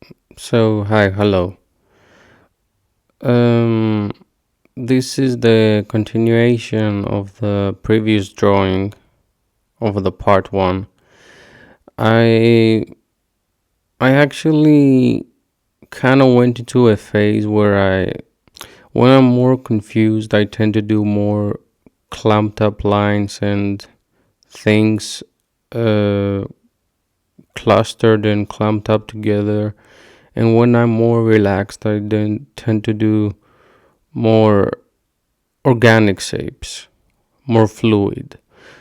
Hi, hello. Um, this is the continuation of the previous drawing of the part one. I I actually kind of went into a phase where when I'm more confused, I tend to do more clumped up lines and things uh, clustered and clumped up together. And when I'm more relaxed, I then tend to do more organic shapes, more fluid.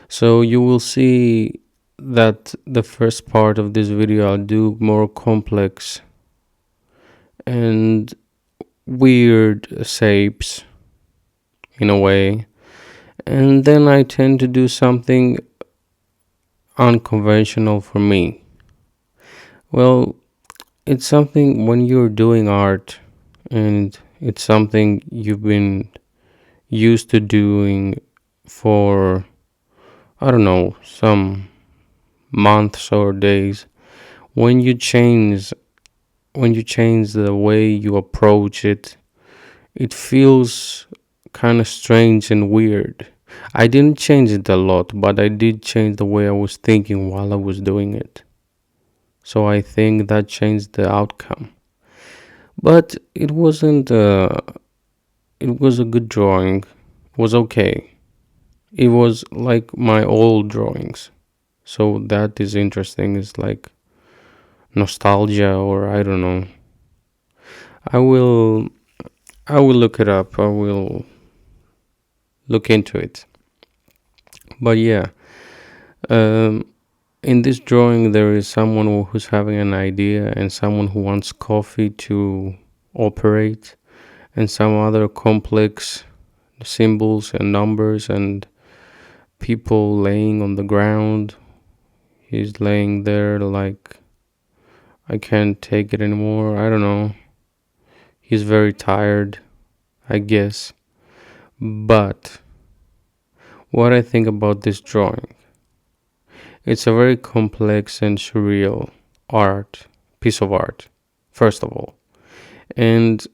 So you will see that the first part of this video I'll do more complex and weird shapes in a way. And then I tend to do something unconventional for me. Well, it's something when you're doing art and it's something you've been used to doing for, I don't know, some months or days. When you change when you change the way you approach it, it feels kind of strange and weird. I didn't change it a lot, but I did change the way I was thinking while I was doing it. So I think that changed the outcome. But it was a good drawing. It was okay. It was like my old drawings. So that is interesting. It's like nostalgia or I don't know. I will I will look it up. I will look into it. But yeah, um, in this drawing, there is someone who's having an idea and someone who wants coffee to operate, and some other complex symbols and numbers and people laying on the ground. He's laying there like, I can't take it anymore. I don't know. He's very tired, I guess. But what I think about this drawing, it's a very complex and surreal piece of art, first of all. And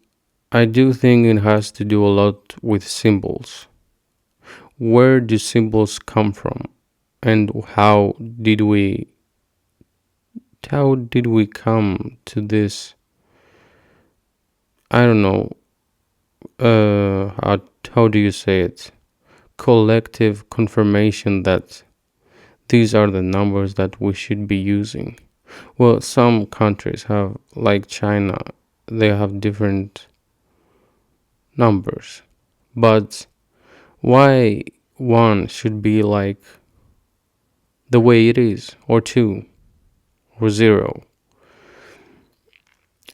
I do think it has to do a lot with symbols. Where do symbols come from? And how did we come to this, I don't know, how do you say it? Collective confirmation that these are the numbers that we should be using. Well, some countries have, like China, they have different numbers. But why one should be like the way it is, or two, or zero?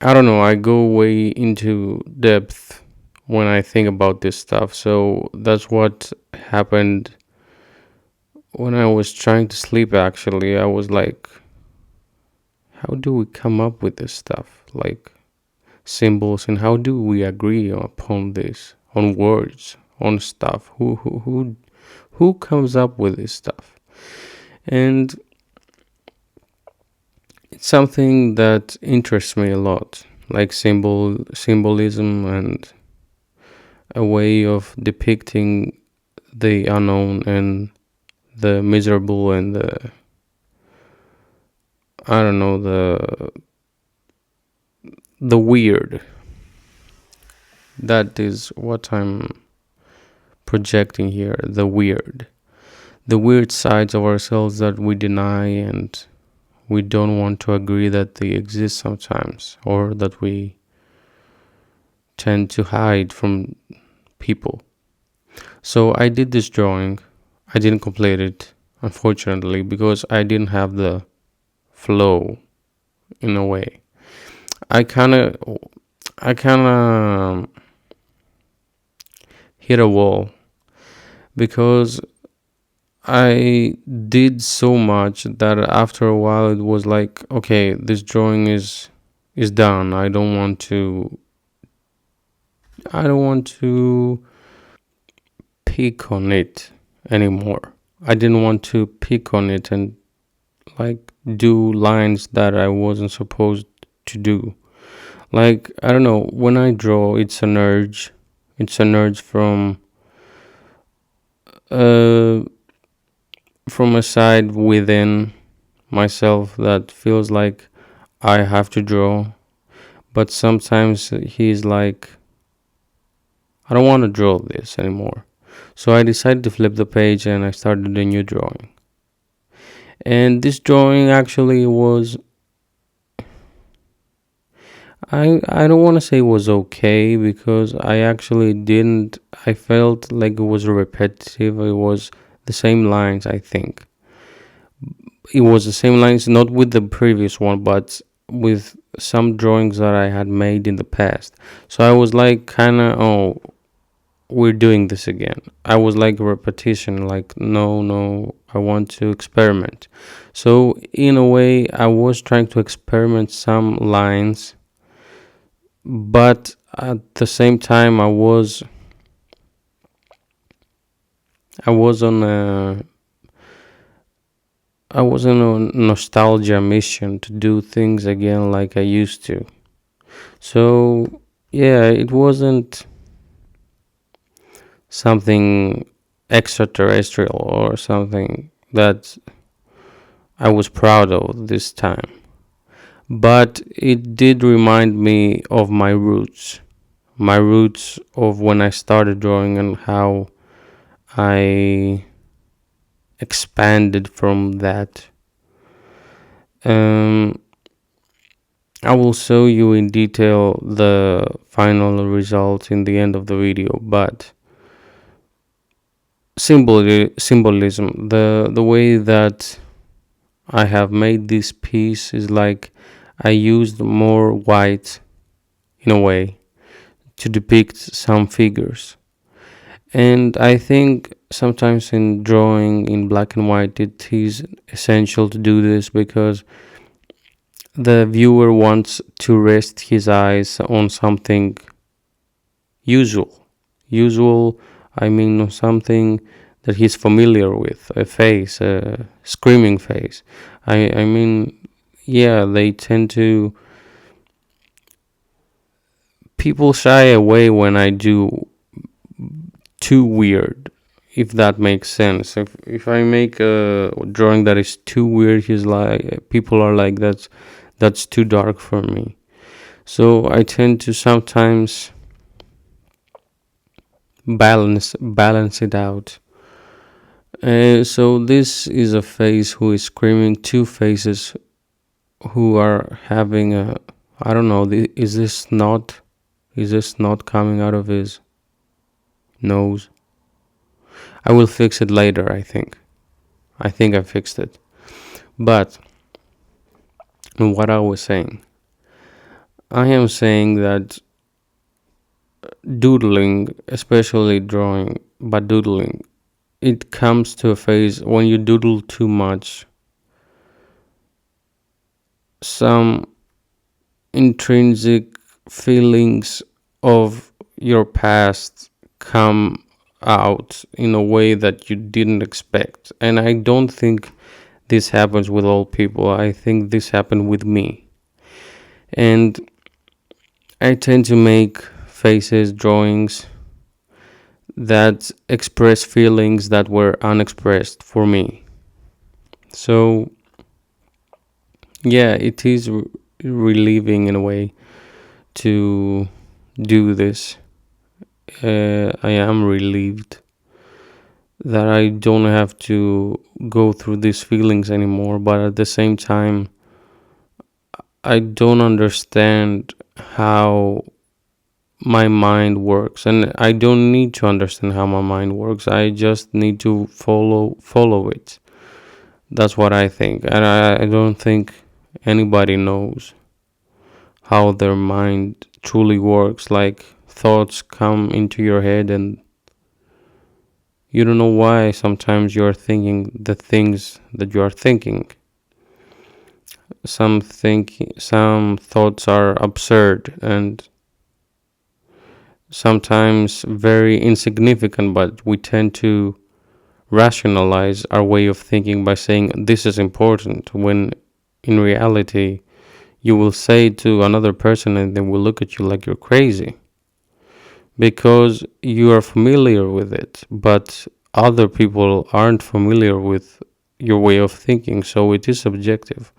I don't know. I go way into depth when I think about this stuff. So that's what happened when I was trying to sleep, actually. I was like, how do we come up with this stuff? Like symbols, and how do we agree upon this, on words, on stuff? Who comes up with this stuff? And it's something that interests me a lot, like symbolism and a way of depicting the unknown and the miserable and the, I don't know, the weird. That is what I'm projecting here, the weird. The weird sides of ourselves that we deny and we don't want to agree that they exist sometimes, or that we tend to hide from people. So I did this drawing. I didn't complete it, unfortunately, because I didn't have the flow in a way. I kind of I kind of hit a wall because I did so much that after a while it was like, okay, this drawing is done. I don't want to pick on it anymore. I didn't want to pick on it and like do lines that I wasn't supposed to do. Like, I don't know, when I draw, it's an urge. It's an urge uh from a side within myself that feels like I have to draw. But sometimes he's like, I don't want to draw this anymore. So I decided to flip the page and I started a new drawing. And this drawing actually was, I don't want to say it was okay, because I actually didn't, I felt like it was repetitive. It was the same lines, I think. It was the same lines, not with the previous one, but with some drawings that I had made in the past. So I was like, kind of, oh, we're doing this again. I was like repetition, like, no, no, I want to experiment. So in a way, I was trying to experiment some lines, but at the same time, I was on a I was on a nostalgia mission to do things again like I used to. So yeah, it wasn't something extraterrestrial or something that I was proud of this time. But it did remind me of my roots of when I started drawing and how I expanded from that. Um, I will show you in detail the final result in the end of the video, but symbolism, the way that I have made this piece is like I used more white in a way to depict some figures. And I think sometimes in drawing in black and white, it is essential to do this because the viewer wants to rest his eyes on something usual. Usual, I mean, on something that he's familiar with, a face, a screaming face. I mean, yeah, they tend to. People shy away when I do too weird, if that makes sense. If I make a drawing that is too weird, he's like, people are like, that's too dark for me. So I tend to sometimes balance it out. So this is a face who is screaming, two faces who are having a, I don't know, is this not coming out of his nose? I will fix it later, I think. I think I fixed it. But what I was saying, I am saying that doodling, especially drawing, but doodling, it comes to a phase when you doodle too much. Some intrinsic feelings of your past come out in a way that you didn't expect. And I don't think this happens with all people. I think this happened with me. And I tend to make faces, drawings that express feelings that were unexpressed for me. So, yeah, it is relieving in a way to do this. I am relieved that I don't have to go through these feelings anymore, but at the same time, I don't understand how my mind works, and I don't need to understand how my mind works. I just need to follow it. That's what I think, and I don't think anybody knows how their mind truly works. Like, thoughts come into your head and you don't know why sometimes you're thinking the things that you are thinking. Some thoughts are absurd and sometimes very insignificant, but we tend to rationalize our way of thinking by saying this is important, when in reality you will say to another person and they will look at you like you're crazy because you are familiar with it, but other people aren't familiar with your way of thinking, so it is subjective.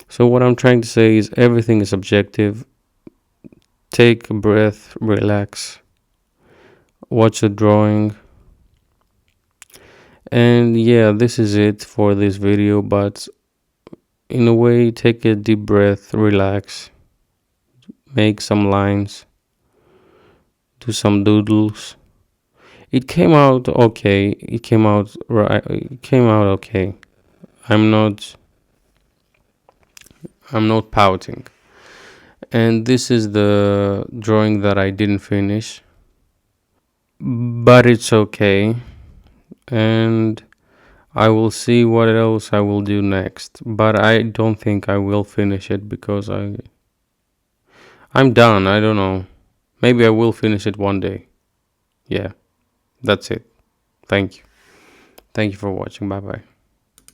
So what I'm trying to say is everything is subjective. Take a breath, relax, watch a drawing, and yeah, this is it for this video. But in a way, take a deep breath, relax, make some lines, do some doodles. It came out okay. It came out right. It came out okay. I'm not. I'm not pouting. And this is the drawing that I didn't finish, but it's okay. And I will see what else I will do next. But I don't think I will finish it because I'm done. I don't know. Maybe I will finish it one day. Yeah, that's it. Thank you. Thank you for watching. Bye bye.